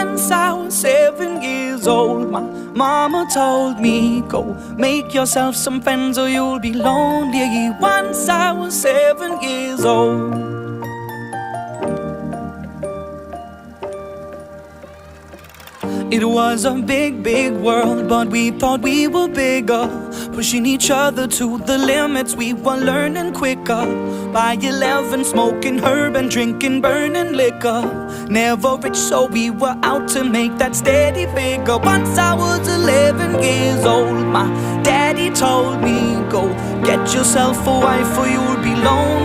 Once I was 7 years old, my mama told me, go make yourself some friends or you'll be lonely. Once I was 7 years old. It was a big, big world, but we thought we were bigger, pushing each other to the limits. We were learning quicker. By 11, smoking herb and drinking burning liquor. Never rich, so we were out to make that steady figure. Once I was 11 years old, my daddy told me, go get yourself a wife or you'll be lonely.